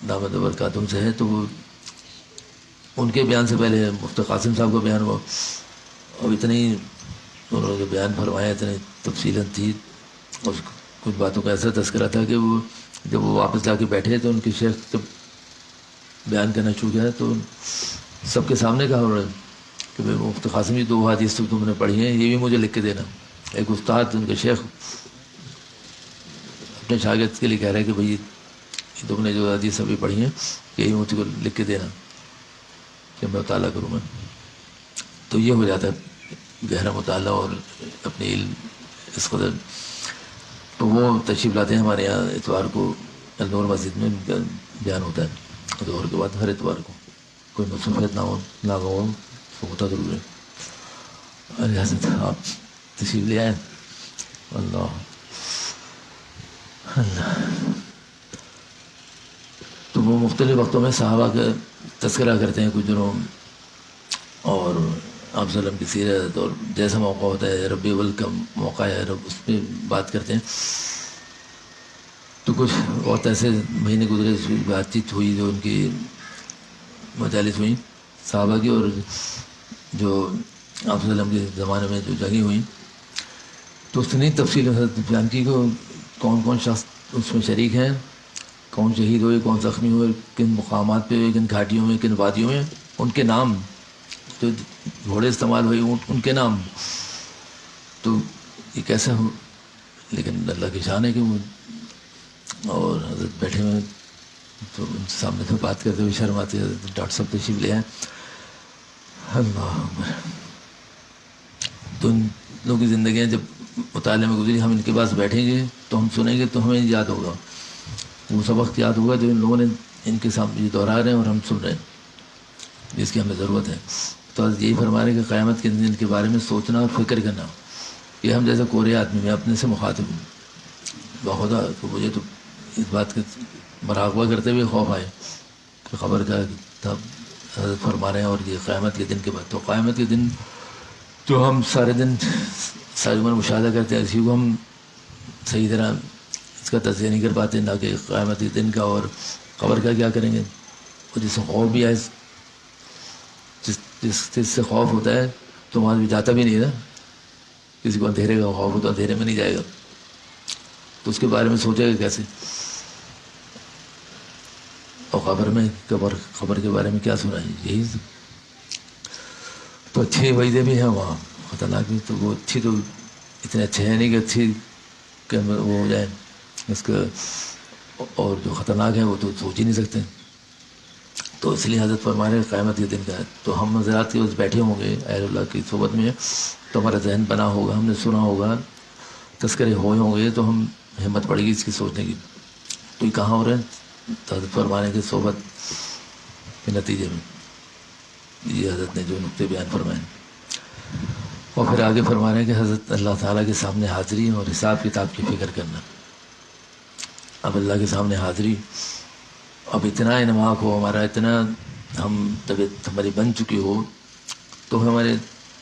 دامت برکاتہم سے ہے. تو وہ ان کے بیان سے پہلے مفتی قاسم صاحب کا بیان ہوا، اور اتنی انہوں نے بیان فرمایا، اتنی تفصیلاً تھی. اور کچھ باتوں کا ایسا تذکرہ تھا کہ وہ جب وہ واپس جا کے بیٹھے تو ان کے شیخ جب بیان کرنا شروع کیا تو سب کے سامنے کہا انہوں نے کہ بھائی مفتی قاسم یہ 2 حدیث تو تم نے پڑھی ہیں، یہ بھی مجھے لکھ کے دینا. ایک استاد ان کے شیخ اپنے شاگرد کے لیے کہہ رہے ہیں کہ بھائی تم نے جو حدیث ابھی پڑھی ہیں یہی مجھ کو لکھ کے دینا کہ میں مطالعہ کروں گا. تو یہ ہو جاتا ہے گہرا مطالعہ اور اپنی علم اس قدر. تو وہ تشریف لاتے ہیں ہمارے یہاں اتوار کو النور مسجد میں بیان ہوتا ہے ظہر کے بعد ہر اتوار کو. کوئی مصروفیت نہ ہو ہوتا ضرور ہے. ارے حضرت آپ تشریف لے آئے. اللہ اللہ. تو وہ مختلف وقتوں میں صحابہ کا تذکرہ کرتے ہیں کچھ دنوں، اور آپ صلی اللہ علیہ وسلم کی سیرت اور جیسا موقع ہوتا ہے ربیع الاول کا موقع ہے اس پہ بات کرتے ہیں. تو کچھ بہت ایسے مہینے گزرے بات چیت ہوئی جو ان کی مجالس ہوئیں صحابہ کی، اور جو آپ صلی اللہ علیہ وسلم کے زمانے میں جو جنگیں ہوئیں، تو اس نے تفصیل بیان کی کہ کون کون شخص اس میں شریک ہیں، کون شہید ہوئے، کون زخمی ہوئے، کن مقامات پہ ہوئے، کن گھاٹیوں میں، کن وادیوں میں، ان کے نام، جو گھوڑے استعمال ہوئے اونٹ ان کے نام. تو یہ کیسے ہو، لیکن اللہ کی شان ہے کہ وہ، اور حضرت بیٹھے ہوئے تو ان سامنے سے بات کرتے ہوئے شرم آتی ہے. ڈاکٹر صاحب تشریف لے آئے. اللہ اکبر. تو ان لوگوں کی زندگیاں جب مطالعے میں گزری، ہم ان کے پاس بیٹھیں گے تو ہم سنیں گے تو ہمیں یاد ہوگا، وہ سب وقت یاد ہوگا جو ان لوگوں نے ان کے سامنے دوہرا رہے ہیں اور ہم سن رہے ہیں، جس کی ہمیں ضرورت ہے. تو یہی فرما رہے ہیں کہ قیامت کے دن کے بارے میں سوچنا اور فکر کرنا، یہ ہم جیسے کورے آدمی میں اپنے سے مخاطب ہوں بخدا. تو مجھے تو اس بات کا مراقبہ کرتے ہوئے خوف آئے کہ خبر کا تب حضرت فرما رہے ہیں، اور یہ قیامت کے دن کے بعد. تو قیامت کے دن جو ہم سارے دن ساری عمر مشاہدہ کرتے ہیں، اسی کو ہم صحیح طرح اس کا تجزیہ نہیں کر پاتے، نہ کہ قیامت کے دن کا اور قبر کا کیا کریں گے. اور جس سے خوف بھی آئے، جس سے خوف ہوتا ہے تو وہاں بھی جاتا بھی نہیں نا. کسی کو اندھیرے کا خوف ہو تو اندھیرے میں نہیں جائے گا، تو اس کے بارے میں سوچے گا کیسے. اور خبر میں خبر کے بارے میں کیا سنا ہے، یہی تو اچھی وعیدیں بھی ہیں وہاں، خطرناک بھی. تو وہ اچھی تو اتنے اچھے ہیں نہیں کہ اچھی کہ وہ ہو جائے اس کا، اور جو خطرناک ہے وہ تو سوچ ہی نہیں سکتے. تو اس لیے حضرت فرما رہے قیامت کے دن کا ہے. تو ہم حضرات کے بس بیٹھے ہوں گے اہل اللہ کی صحبت میں، تو ہمارا ذہن بنا ہوگا، ہم نے سنا ہوگا، تذکرے ہوئے ہوں گے، تو ہم ہمت پڑے گی اس کی سوچنے کی. تو یہ کہاں ہو رہا ہے؟ تو حضرت فرمانے کی صحبت کے نتیجے میں. یہ حضرت نے جو نقطے بیان فرمائے، اور پھر آگے فرما رہے ہیں کہ حضرت اللہ تعالیٰ کے سامنے حاضری اور حساب کتاب کی فکر کرنا. اب اللہ کے سامنے حاضری، اب اتنا انعماق ہو ہمارا، اتنا ہم طبیعت ہماری بن چکی ہو، تو ہمارے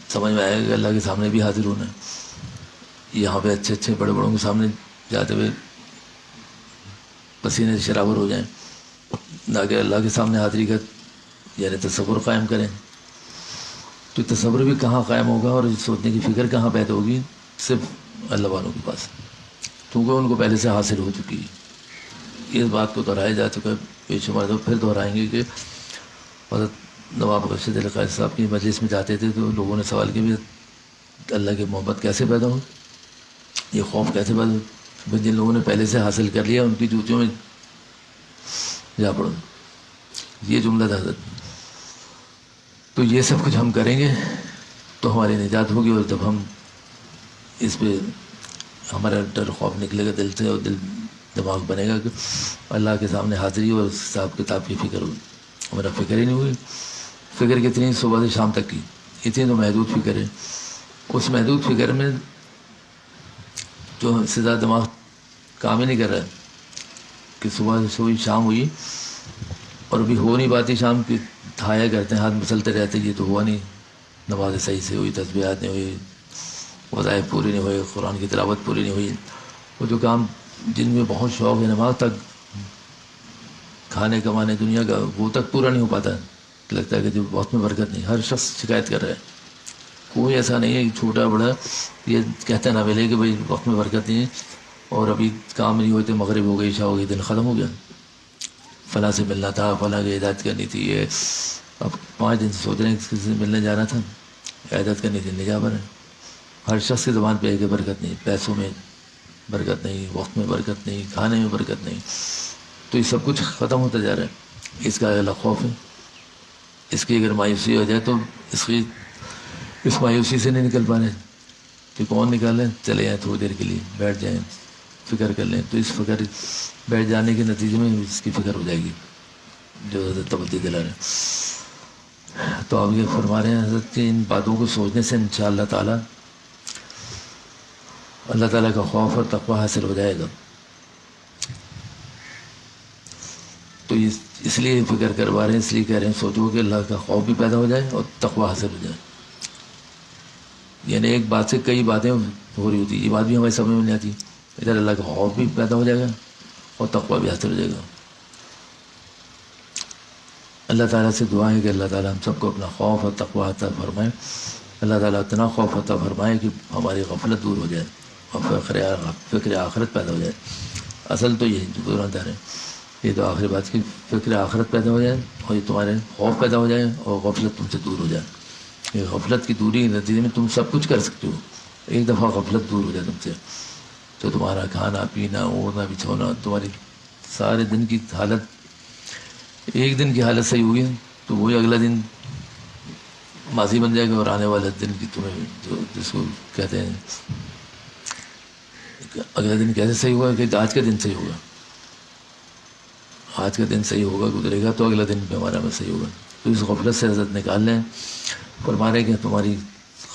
سمجھ میں آئے گا کہ اللہ کے سامنے بھی حاضر ہونا ہے. یہاں پہ اچھے اچھے بڑے بڑوں کے سامنے جاتے ہوئے پسینے سے شرابور ہو جائیں، نہ کہ اللہ کے سامنے حاضری کا یعنی تصور قائم کریں. تو تصور بھی کہاں قائم ہوگا اور سوچنے کی فکر کہاں پیدا ہوگی؟ صرف اللہ والوں کے پاس، کیونکہ ان کو پہلے سے حاصل ہو چکی ہے. اس بات کو دہرایا جا چکا ہے بے شمار دفعہ، پھر دہرائیں گے کہ حضرت نواب رشید علی قاری صاحب کی مجلس میں جاتے تھے تو لوگوں نے سوال کیا بھی اللہ کی محبت کیسے پیدا ہو، یہ خوف کیسے پیدا ہو. جن لوگوں نے پہلے سے حاصل کر لیا ان کی جوتیوں میں جا پڑو، یہ جملہ تھا حضرت. تو یہ سب کچھ ہم کریں گے تو ہماری نجات ہوگی. اور جب ہم اس پہ ہمارا ڈر خوف نکلے گا دل سے، اور دل دماغ بنے گا کہ اللہ کے سامنے حاضری اور حساب کتاب کی فکر ہوگی. ہمارا فکر ہی نہیں ہوئی. فکر کتنی؟ صبح سے شام تک کی، اتنی تو محدود فکر ہے. اس محدود فکر میں جو ہم سے زیادہ دماغ کام ہی نہیں کر رہا ہے کہ صبح سے سوئی شام ہوئی اور ابھی ہو نہیں پاتی شام کی، تھایا کرتے ہیں، ہاتھ مسلتے رہتے، یہ تو ہوا نہیں، نماز صحیح سے ہوئی، تسبیحات نہیں ہوئی، وظائف پوری نہیں ہوئی، قرآن کی تلاوت پوری نہیں ہوئی. وہ جو کام جن میں بہت شوق ہے نماز تک، کھانے کمانے دنیا کا، وہ تک پورا نہیں ہو پاتا. لگتا ہے کہ جو وقت میں برکت نہیں. ہر شخص شکایت کر رہا ہے، کوئی ایسا نہیں ہے چھوٹا بڑا یہ کہتا نہ ملے کہ بھائی وقت میں برکت نہیں ہے، اور ابھی کام نہیں ہوئے تھے، مغرب ہو گئی، عشاء ہو گئی، دن ختم ہو گیا، فلاں سے ملنا تھا، فلاں کی ہدایت کرنی تھی. یہ اب 5 دن سے سوچ رہے ہیں کسی سے ملنے جانا تھا، ہدایت کرنی تھی، نہیں جا پا رہے. ہر شخص کی زبان پہ ہے کہ برکت نہیں، پیسوں میں برکت نہیں، وقت میں برکت نہیں، کھانے میں برکت نہیں. تو یہ سب کچھ ختم ہوتا جا رہا ہے. اس کا الگ خوف ہے. اس کی اگر مایوسی ہو جائے تو اس مایوسی سے نہیں نکل پا رہے کہ کون نکالیں. چلے جائیں تھوڑی دیر کے لیے، بیٹھ جائیں، فکر کر لیں. تو اس فکر بیٹھ جانے کے نتیجے میں اس کی فکر ہو جائے گی جو حضرت توجہ دلا رہے ہیں. تو آپ یہ فرما رہے ہیں حضرت کہ ان باتوں کو سوچنے سے انشاءاللہ تعالیٰ اللہ تعالیٰ کا خوف اور تقوی حاصل ہو جائے گا. تو اس لیے فکر کروا رہے ہیں، اس لیے کہہ رہے ہیں سوچو کہ اللہ کا خوف بھی پیدا ہو جائے اور تقوی حاصل ہو جائے. یعنی ایک بات سے کئی باتیں ہو رہی ہوتی. یہ بات بھی ہمیں سمجھ میں نہیں آتی. ادھر اللہ کا خوف بھی پیدا ہو جائے گا اور تقویٰ بھی حاصل ہو جائے گا. اللہ تعالیٰ سے دعا ہے کہ اللہ تعالیٰ ہم سب کو اپنا خوف اور تقویٰ عطا فرمائے. اللہ تعالیٰ اتنا خوف عطا فرمائے کہ ہماری غفلت دور ہو جائے اور فکر آخرت پیدا ہو جائے. اصل تو یہ دونوں دار ہے. یہ تو آخری بات کی فکر آخرت پیدا ہو جائے اور یہ تمہارے خوف پیدا ہو جائے اور غفلت تم سے دور ہو جائے. یہ غفلت کی دوری کے نتیجے میں تم سب کچھ کر سکتے ہو. ایک دفعہ غفلت دور ہو جائے تم سے تو تمہارا کھانا پینا اوڑھنا بچھونا تمہاری سارے دن کی حالت, ایک دن کی حالت صحیح ہوگی تو وہی اگلا دن ماضی بن جائے گا اور آنے والے دن کی تمہیں جو جس کو کہتے ہیں اگلا دن کیسے صحیح ہوگا کہ آج کا دن صحیح ہوگا. آج کا دن صحیح ہوگا گزرے گا تو اگلا دن بھی ہمارا میں صحیح ہوگا. تو اس غفلت سے حضرت نکال لیں. فرما رہے کہ تمہاری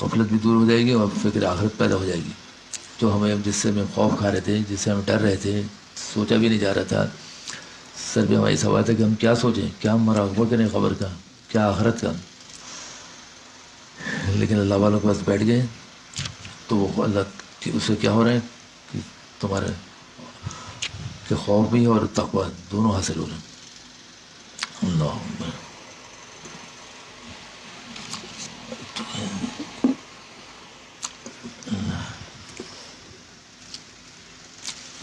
غفلت بھی دور ہو جائے گی اور فکر آخرت پیدا ہو جائے گی. جو ہمیں جس سے ہمیں خوف کھا رہے تھے, جس سے ہم ڈر رہے تھے, سوچا بھی نہیں جا رہا تھا, سر پہ ہماری سوال تھا کہ ہم کیا سوچیں, کیا ہم مراقبہ کریں خبر کا, کیا آخرت کا. لیکن اللہ والوں کے پاس بیٹھ گئے تو وہ اللہ اس سے کیا ہو رہا ہے کہ تمہارے کہ خوف بھی اور تقویٰ دونوں حاصل ہو رہے ہیں. اللہ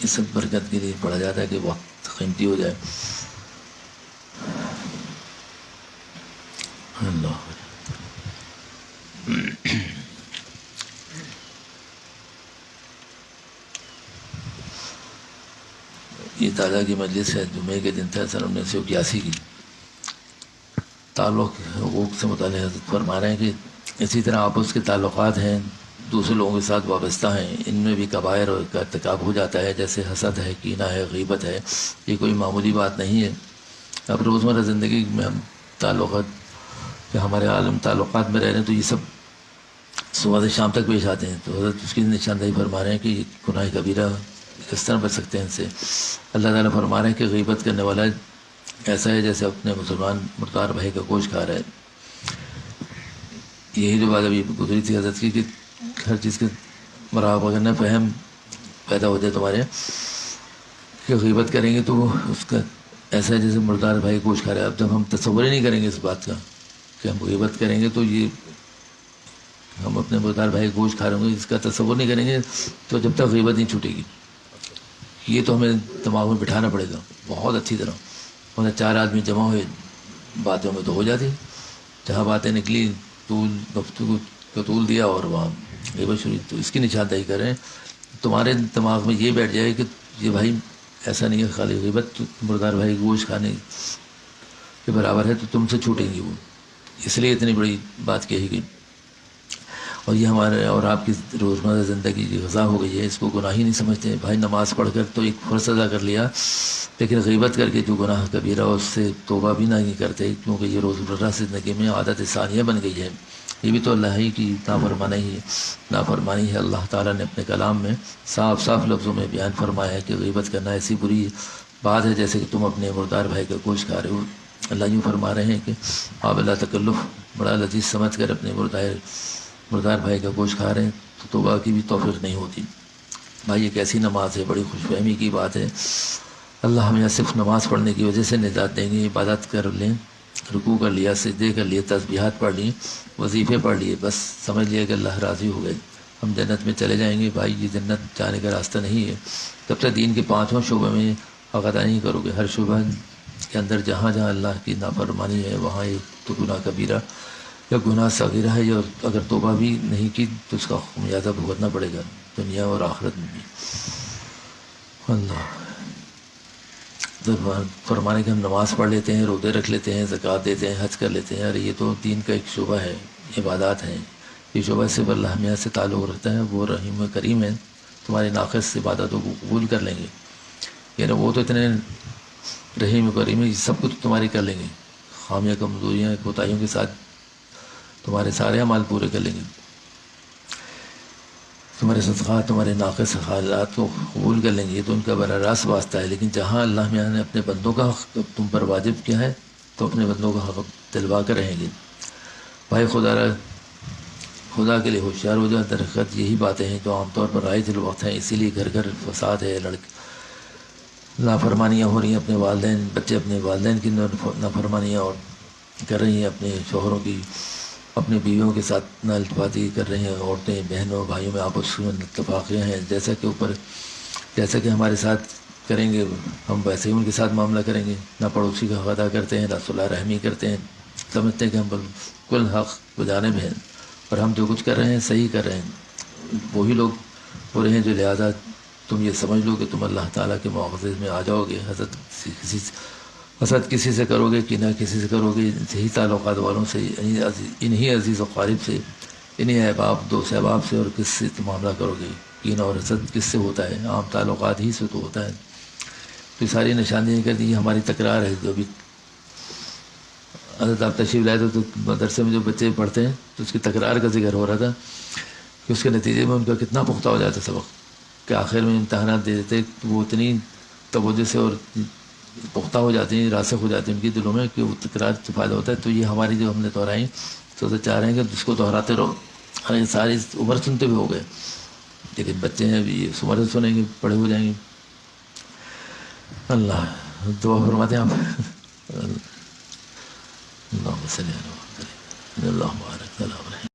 یہ سب برکت کے لیے پڑھا جاتا ہے کہ وقت قیمتی ہو جائے. اللہ یہ تازہ کی مجلس ہے. جمعے کے دن تھا سن 1981 کی. تعلق حقوق سے متعلق حضرت فرما رہے ہیں کہ اسی طرح آپس کے تعلقات ہیں دوسرے لوگوں کے ساتھ وابستہ ہیں, ان میں بھی کبائر کا ارتکاب ہو جاتا ہے, جیسے حسد ہے, کینہ ہے, غیبت ہے. یہ کوئی معمولی بات نہیں ہے. اب روزمرہ زندگی میں ہم تعلقات کہ ہمارے عالم تعلقات میں رہ رہے ہیں تو یہ سب صبح سے شام تک پیش آتے ہیں. تو حضرت اس کی نشاندہی فرما رہے ہیں کہ یہ گناہ کبیرہ کس طرح بچ سکتے ہیں ان سے. اللہ تعالیٰ فرما رہے ہیں کہ غیبت کرنے والا ایسا ہے جیسے اپنے مسلمان مردار بھائی کا گوشت کھا رہا ہے. یہی جو بات ابھی گزری تھی حضرت کی کہ ہر چیز کے مراقبہ کرنا, فہم پیدا ہو جائے تمہارے کہ غیبت کریں گے تو وہ اس کا ایسا ہے جیسے مردار بھائی گوشت کھا رہا ہے. اب جب ہم تصور ہی نہیں کریں گے اس بات کا کہ ہم غیبت کریں گے تو یہ ہم اپنے مردار بھائی گوشت کھا رہے ہوں گے, اس کا تصور نہیں کریں گے تو جب تک غیبت نہیں چھوٹے گی. یہ تو ہمیں دماغ میں بٹھانا پڑے گا بہت اچھی طرح. اور 4 آدمی جمع ہوئے باتوں میں تو ہو جاتی, جہاں باتیں نکلی طول گفتگو کو طول دیا اور وہاں غیبت شروع. تو اس کی نشاندہی کریں تمہارے دماغ میں یہ بیٹھ جائے کہ یہ بھائی ایسا نہیں ہے خالی غیبت مردار بھائی گوشت کھانے کے برابر ہے تو تم سے چھوٹیں گی وہ, اس لیے اتنی بڑی بات کہی گئی. اور یہ ہمارے اور آپ کی روزمرہ زندگی کی غذا ہو گئی ہے, اس کو گناہ ہی نہیں سمجھتے. بھائی نماز پڑھ کر تو ایک فرض ادا کر لیا, لیکن غیبت کر کے جو گناہ کبیرہ اس سے توبہ بھی نہیں کرتے کیونکہ یہ روزمرہ زندگی میں عادت ثانیہ بن گئی ہے. یہ بھی تو اللہ ہی کی نافرمانی ہے. اللہ تعالیٰ نے اپنے کلام میں صاف صاف لفظوں میں بیان فرمایا ہے کہ غیبت کرنا ایسی بری بات ہے جیسے کہ تم اپنے مردار بھائی کا گوشت کھا رہے ہو. اللہ یوں فرما رہے ہیں کہ آپ اللہ تکلف بڑا لذیذ سمجھ کر اپنے مردار بھائی کا گوشت کھا رہے ہیں تو توبہ کی بھی توفیق نہیں ہوتی. بھائی یہ کیسی نماز ہے, بڑی خوش فہمی کی بات ہے. اللہ ہمیں صرف نماز پڑھنے کی وجہ سے نجات دیں گے. عبادت کر لیں, رکوع کر لیا, سجدے کر لیے, تسبیحات پڑھ لی, وظیفے پڑھ لیے, بس سمجھ لیا کہ اللہ راضی ہو گئے, ہم جنت میں چلے جائیں گے. بھائی یہ جنت جانے کا راستہ نہیں ہے تب تک دین کے 5 شعبے میں ادا نہیں کرو گے. ہر شعبہ کے اندر جہاں جہاں اللہ کی نافرمانی ہے وہاں ایک تو گناہ کبیرہ یا گناہ صغیرہ ہے, یا اگر توبہ بھی نہیں کی تو اس کا خمیازہ بھگتنا پڑے گا دنیا اور آخرت میں بھی. اللہ فرمانے کہ ہم نماز پڑھ لیتے ہیں, روزے رکھ لیتے ہیں, زکوٰۃ دیتے ہیں, حج کر لیتے ہیں. ارے یہ تو دین کا ایک شعبہ ہے, عبادات ہیں. یہ شعبہ صرف اللہ میاں سے تعلق رکھتا ہے. وہ رحیم و کریم ہے, تمہاری ناقص عبادتوں کو قبول کر لیں گے. یعنی وہ تو اتنے رحیم و کریم ہے, سب کچھ تمہاری کر لیں گے. خامیاں کمزوریاں کوتاہیوں کے ساتھ تمہارے سارے اعمال پورے کر لیں گے. تمہارے صدقات, تمہارے ناقص حالات کو قبول کر لیں گے. یہ تو ان کا براہ راست واسطہ ہے. لیکن جہاں اللہ میاں نے اپنے بندوں کا حق تم پر واجب کیا ہے تو اپنے بندوں کا حق دلوا کر رہیں گے. بھائی خدا را خدا کے لیے ہوشیار ہو جائے. درخت یہی باتیں ہیں جو عام طور پر رائج الوقت ہیں. اسی لیے گھر گھر فساد ہے، نافرمانیاں ہو رہی ہیں. اپنے والدین، بچے اپنے والدین کی نافرمانیاں اور کر رہی ہیں، اپنے شوہروں کی، اپنی بیویوں کے ساتھ ناالتفاتی کر رہے ہیں. عورتیں بہنوں بھائیوں میں آپس میں اتفاقیاں ہیں. جیسا کہ ہمارے ساتھ کریں گے ہم ویسے ہی ان کے ساتھ معاملہ کریں گے. نہ پڑوسی کا حق ادا کرتے ہیں، نہ صلح رحمی کرتے ہیں. سمجھتے ہیں کہ ہم بالکل حق بجانب ہیں اور ہم جو کچھ کر رہے ہیں صحیح کر رہے ہیں. وہی لوگ ہو رہے ہیں جو لہٰذا تم یہ سمجھ لو کہ تم اللہ تعالیٰ کے مواخذے میں آ جاؤ گے. حسد کسی سے کرو گے کہ نہ کسی سے کرو گے، یہی تعلقات والوں سے، انہی عزیز و قارب سے، انہی احباب دوست احباب سے، اور کس سے معاملہ کرو گے. کین اور حسد کس سے ہوتا ہے؟ عام تعلقات ہی سے تو ہوتا ہے. تو یہ ساری نشانیاں کر دی ہماری تکرار ہے. جو بھی حضرت آپ تشریف لائے تو مدرسے میں جو بچے پڑھتے ہیں تو اس کی تکرار کا ذکر ہو رہا تھا کہ اس کے نتیجے میں ان کا کتنا پختہ ہو جاتا سبق کہ آخر میں امتحانات دے دیتے تو وہ اتنی توجہ سے اور پختہ ہو جاتی ہیں، راسخ ہو جاتی ہیں ان کے دلوں میں کہ وہ تکرار سے فائدہ ہوتا ہے. تو یہ ہماری جو ہم نے دہرائی تو چاہ رہے ہیں کہ جس کو دہراتے رہو. حالانکہ ساری عمر سنتے ہوئے ہو گئے، لیکن بچے ہیں ابھی اس عمر سے سنیں گے، بڑے ہو جائیں گے. اللہ دعا فرماتے ہیں آپ. اللہم صلی اللہ علیہ وسلم. اللہ بارک اللہ